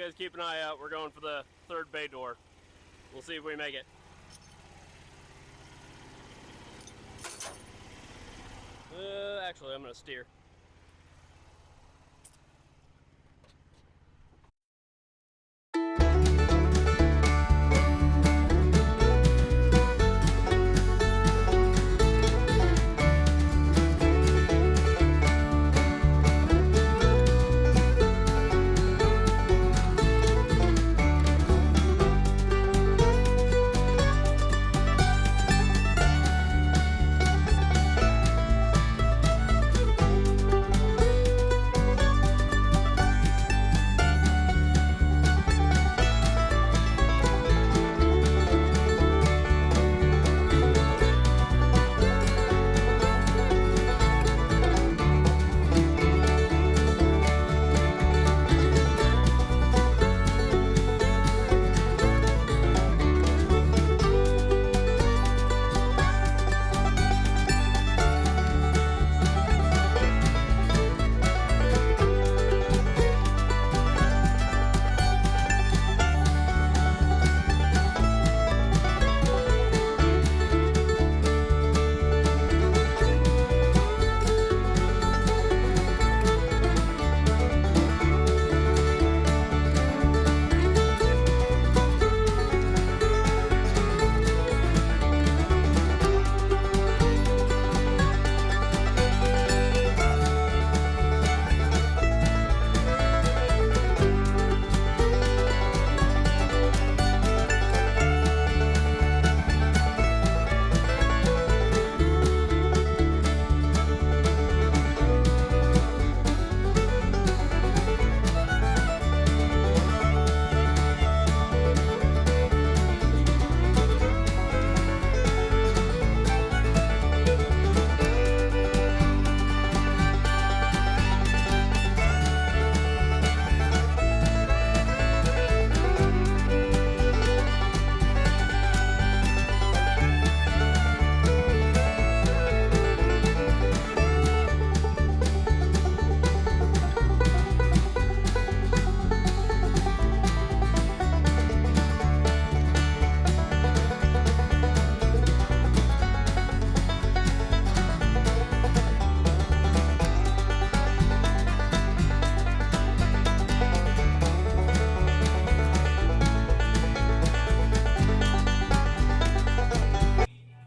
guys keep an eye out. We're going for the third bay door. We'll see if we make it. Actually, I'm gonna steer.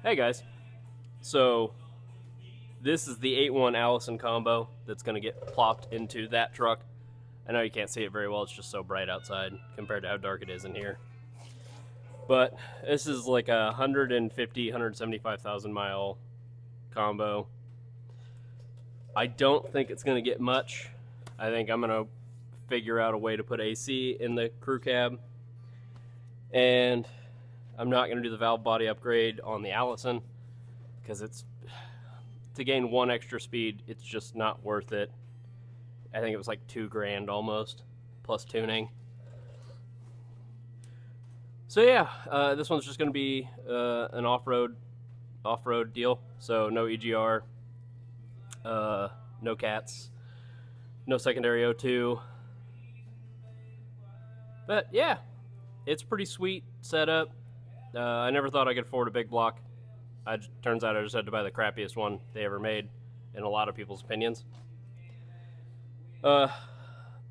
Hey guys, so this is the 8-1 Allison combo that's going to get plopped into that truck. I know you can't see it very well, it's just so bright outside compared to how dark it is in here. But this is like a 150,000-175,000 mile combo. I don't think it's going to get much. I think I'm going to figure out a way to put AC in the crew cab. And I'm not going to do the valve body upgrade on the Allison because it's to gain one extra speed, it's just not worth it. I think it was like $2,000 almost plus tuning. So yeah, this one's just going to be an off-road deal. So no EGR, no cats, no secondary O2. But yeah, it's pretty sweet setup. I never thought I could afford a big block. Turns out I just had to buy the crappiest one they ever made, in a lot of people's opinions. I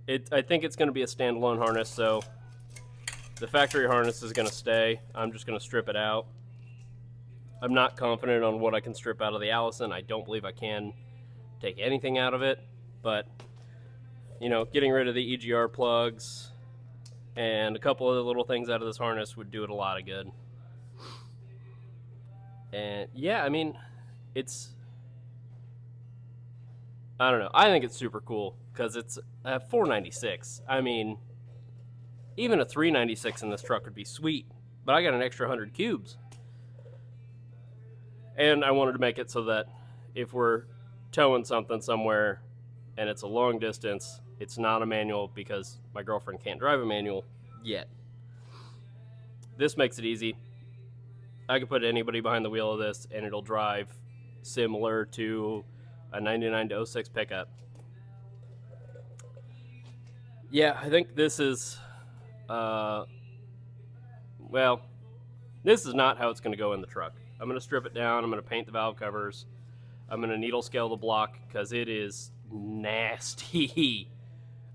think it's going to be a standalone harness, so the factory harness is going to stay. I'm just going to strip it out. I'm not confident on what I can strip out of the Allison. I don't believe I can take anything out of it, but you know, getting rid of the EGR plugs and a couple of the little things out of this harness would do it a lot of good. And yeah, I mean, I don't know. I think it's super cool because it's a 496. I mean, even a 396 in this truck would be sweet, but I got an extra 100 cubes. And I wanted to make it so that if we're towing something somewhere and it's a long distance, it's not a manual because my girlfriend can't drive a manual yet. This makes it easy. I could put anybody behind the wheel of this and it'll drive similar to a 99 to 06 pickup. Yeah, I think this is Well, this is not how it's going to go in the truck. I'm going to strip it down. I'm going to paint the valve covers. I'm going to needle scale the block because it is nasty.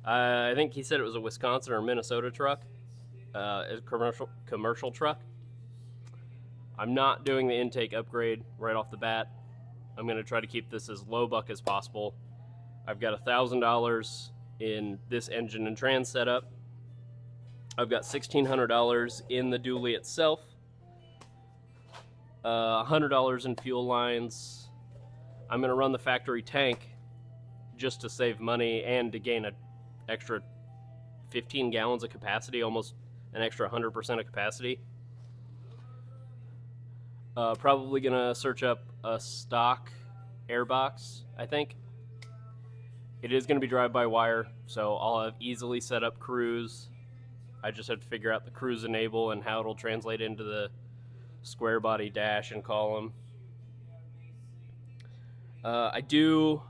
I think he said it was a Wisconsin or Minnesota truck, a commercial truck. I'm not doing the intake upgrade right off the bat. I'm going to try to keep this as low buck as possible. I've got $1,000 in this engine and trans setup. I've got $1,600 in the dually itself. $100 in fuel lines. I'm going to run the factory tank just to save money and to gain an extra 15 gallons of capacity, almost an extra 100% of capacity. Probably going to search up a stock airbox, I think. It is going to be drive-by-wire, so I'll have easily set up cruise. I just have to figure out the cruise enable and how it'll translate into the square body dash and column. I do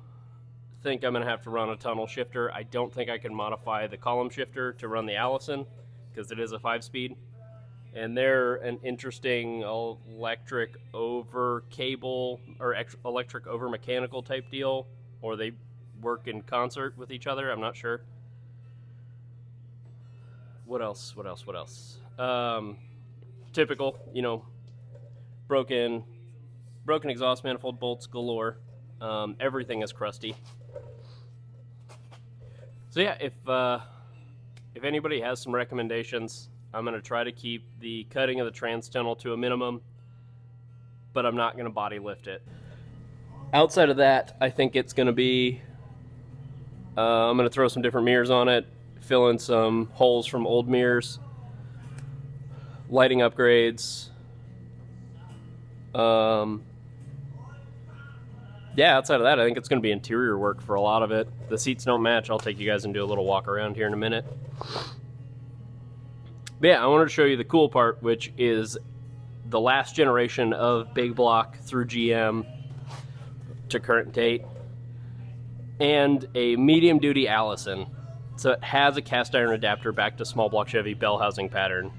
think I'm going to have to run a tunnel shifter. I don't think I can modify the column shifter to run the Allison because it is a 5-speed. And they're an interesting electric over cable or electric over mechanical type deal, or they work in concert with each other. I'm not sure. What else? Typical, broken exhaust manifold bolts galore. Everything is crusty. So yeah, if anybody has some recommendations, I'm going to try to keep the cutting of the trans tunnel to a minimum, but I'm not going to body lift it. Outside of that, I think it's going to be, I'm going to throw some different mirrors on it, fill in some holes from old mirrors, lighting upgrades. Yeah, outside of that, I think it's going to be interior work for a lot of it. The seats don't match. I'll take you guys and do a little walk around here in a minute. But yeah, I wanted to show you the cool part, which is the last generation of big block through GM to current date, and a medium duty Allison. So it has a cast iron adapter back to small block Chevy bell housing pattern.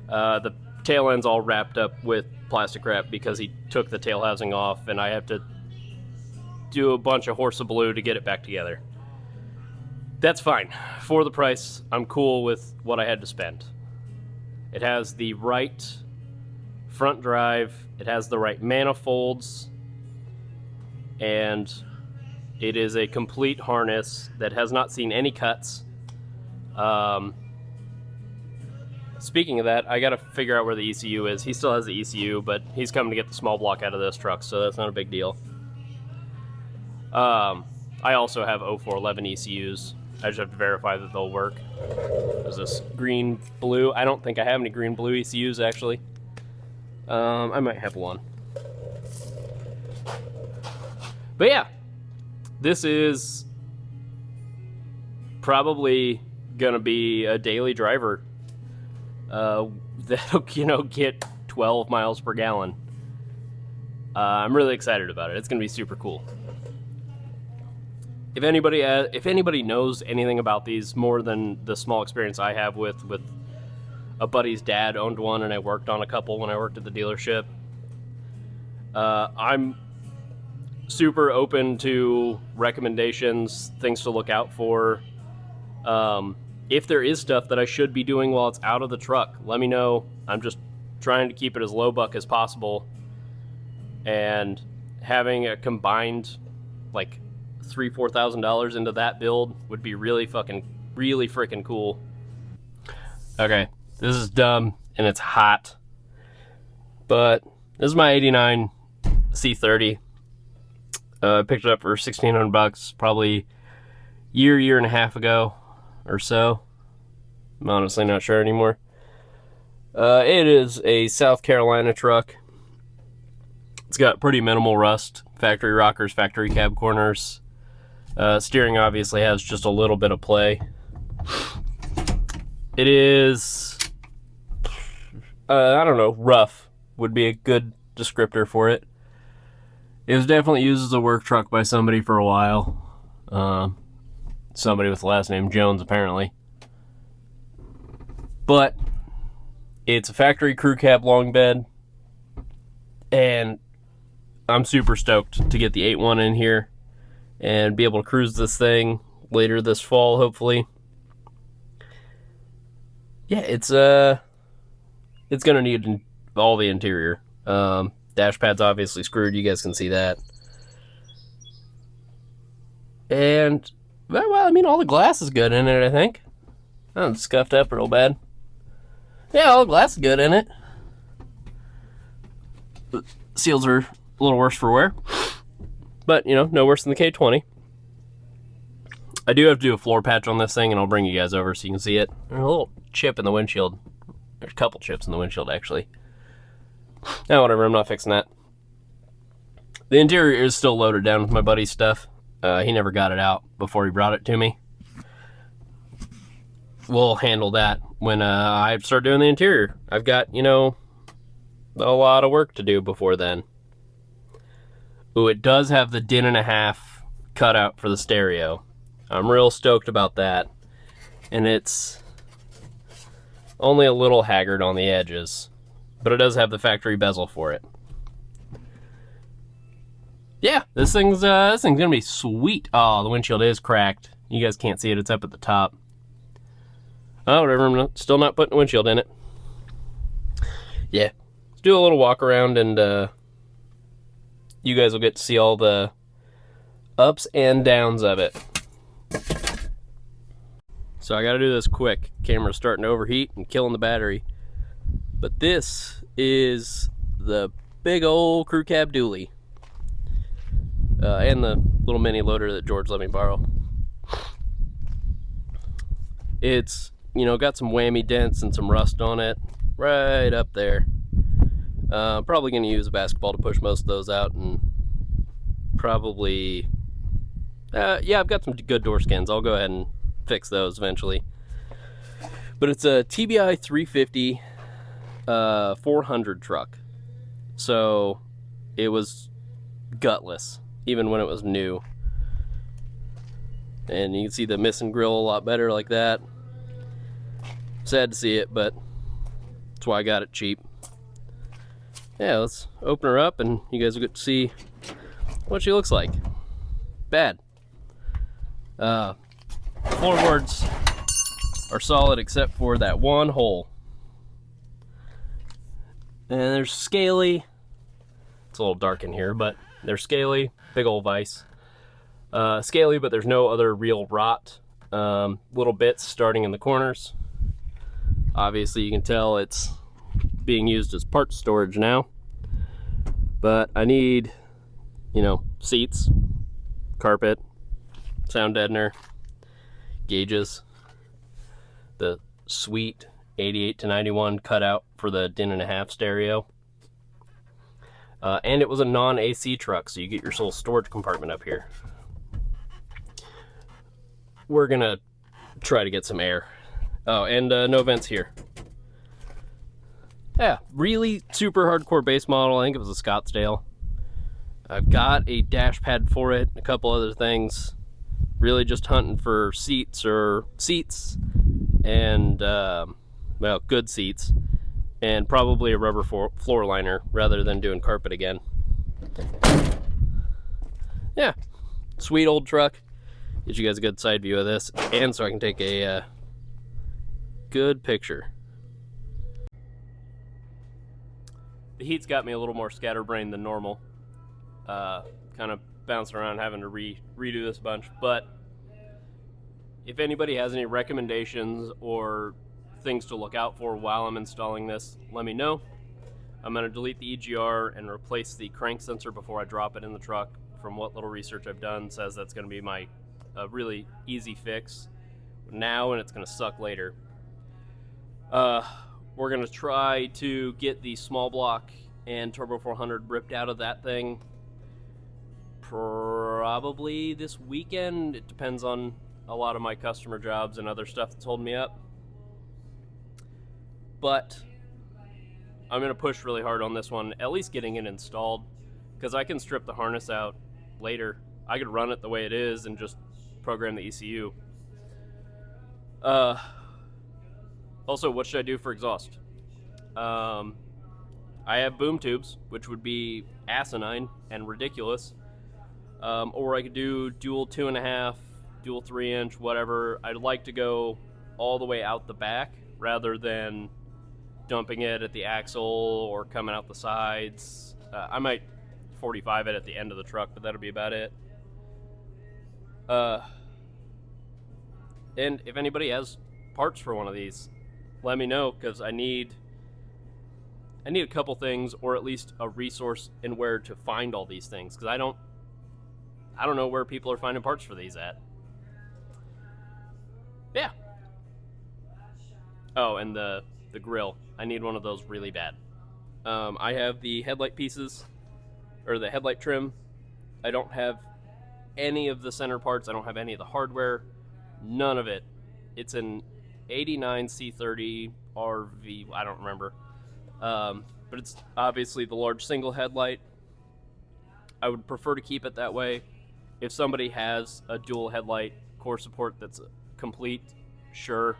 The tail end's all wrapped up with plastic wrap because he took the tail housing off, and I have to do a bunch of horse of blue to get it back together. That's fine. For the price, I'm cool with what I had to spend. It has the right front drive, it has the right manifolds, and it is a complete harness that has not seen any cuts. Speaking of that, I gotta figure out where the ECU is. He still has the ECU, but he's coming to get the small block out of this truck, so that's not a big deal. I also have 0411 ECUs. I just have to verify that they'll work. There's this green blue. I don't think I have any green blue ECUs actually. I might have one. But yeah, this is probably gonna be a daily driver that'll get 12 miles per gallon. I'm really excited about it. It's gonna be super cool. If anybody knows anything about these more than the small experience I have with a buddy's dad owned one, and I worked on a couple when I worked at the dealership, I'm super open to recommendations, things to look out for. If there is stuff that I should be doing while it's out of the truck, let me know. I'm just trying to keep it as low buck as possible, and having a combined like $3,000-$4,000 into that build would be really freaking cool. Okay, this is dumb and it's hot, but this is my '89 C30. Picked it up for $1,600, probably year and a half ago or so. I'm honestly not sure anymore. It is a South Carolina truck. It's got pretty minimal rust, factory rockers, factory cab corners. Steering obviously has just a little bit of play. It is, I don't know, rough would be a good descriptor for it. It was definitely used as a work truck by somebody for a while. Somebody with the last name Jones, apparently. But it's a factory crew cab long bed, and I'm super stoked to get the 8.1 in here and be able to cruise this thing later this fall, hopefully. Yeah, it's gonna need all the interior. Dash pad's obviously screwed, you guys can see that. And, well, I mean, all the glass is good in it, I think. Oh, it's scuffed up real bad. Yeah, all the glass is good in it. The seals are a little worse for wear. But, you know, no worse than the K20. I do have to do a floor patch on this thing, and I'll bring you guys over so you can see it. There's a little chip in the windshield. There's a couple chips in the windshield, actually. Oh, whatever, I'm not fixing that. The interior is still loaded down with my buddy's stuff. He never got it out before he brought it to me. We'll handle that when I start doing the interior. I've got, you know, a lot of work to do before then. Ooh, it does have the din and a half cutout for the stereo. I'm real stoked about that. And it's only a little haggard on the edges, but it does have the factory bezel for it. Yeah, this thing's gonna be sweet. Oh, the windshield is cracked. You guys can't see it, it's up at the top. Oh, whatever, I'm still not putting a windshield in it. Yeah, let's do a little walk around, and you guys will get to see all the ups and downs of it. So I gotta do this quick. Camera's starting to overheat and killing the battery. But this is the big old crew cab dually. And the little mini loader that George let me borrow. It's, you know, got some whammy dents and some rust on it. Right up there. Probably going to use a basketball to push most of those out, and probably... yeah, I've got some good door skins. I'll go ahead and fix those eventually. But it's a TBI 350 400 truck. So it was gutless, even when it was new. And you can see the missing grill a lot better like that. Sad to see it, but that's why I got it cheap. Yeah, let's open her up and you guys will get to see what she looks like. Bad. Floorboards are solid except for that one hole. And they're scaly. It's a little dark in here, but they're scaly. Big old vise. Scaly, but there's no other real rot. Little bits starting in the corners. Obviously you can tell it's being used as part storage now. But I need, you know, seats, carpet, sound deadener, gauges, the sweet 88 to 91 cutout for the din and a half stereo. And it was a non-AC truck, so you get your sole storage compartment up here. We're gonna try to get some air. Oh, and no vents here. Yeah, really super hardcore base model. I think it was a Scottsdale. I've got a dash pad for it, a couple other things. Really just hunting for seats and, well, good seats. And probably a rubber floor liner rather than doing carpet again. Yeah, sweet old truck. Get you guys a good side view of this, and so I can take a good picture. The heat's got me a little more scatterbrained than normal. Kind of bouncing around having to redo this bunch, but if anybody has any recommendations or things to look out for while I'm installing this, let me know. I'm going to delete the EGR and replace the crank sensor before I drop it in the truck. From what little research I've done, says that's going to be my really easy fix now, and it's going to suck later. We're going to try to get the small block and Turbo 400 ripped out of that thing probably this weekend. It depends on a lot of my customer jobs and other stuff that's holding me up. But I'm going to push really hard on this one, at least getting it installed, because I can strip the harness out later. I could run it the way it is and just program the ECU. Also, what should I do for exhaust? I have boom tubes, which would be asinine and ridiculous. Or I could do dual 2.5, dual 3-inch, whatever. I'd like to go all the way out the back rather than dumping it at the axle or coming out the sides. I might 45 it at the end of the truck, but that'll be about it. And if anybody has parts for one of these, let me know, because I need a couple things, or at least a resource in where to find all these things, because I don't know where people are finding parts for these at. Yeah. Oh, and the grill. I need one of those really bad. I have the headlight pieces, or the headlight trim. I don't have any of the center parts. I don't have any of the hardware. None of it. It's an 89 C30 RV. I don't remember. But it's obviously the large single headlight. I would prefer to keep it that way. If somebody has a dual headlight core support that's complete, sure.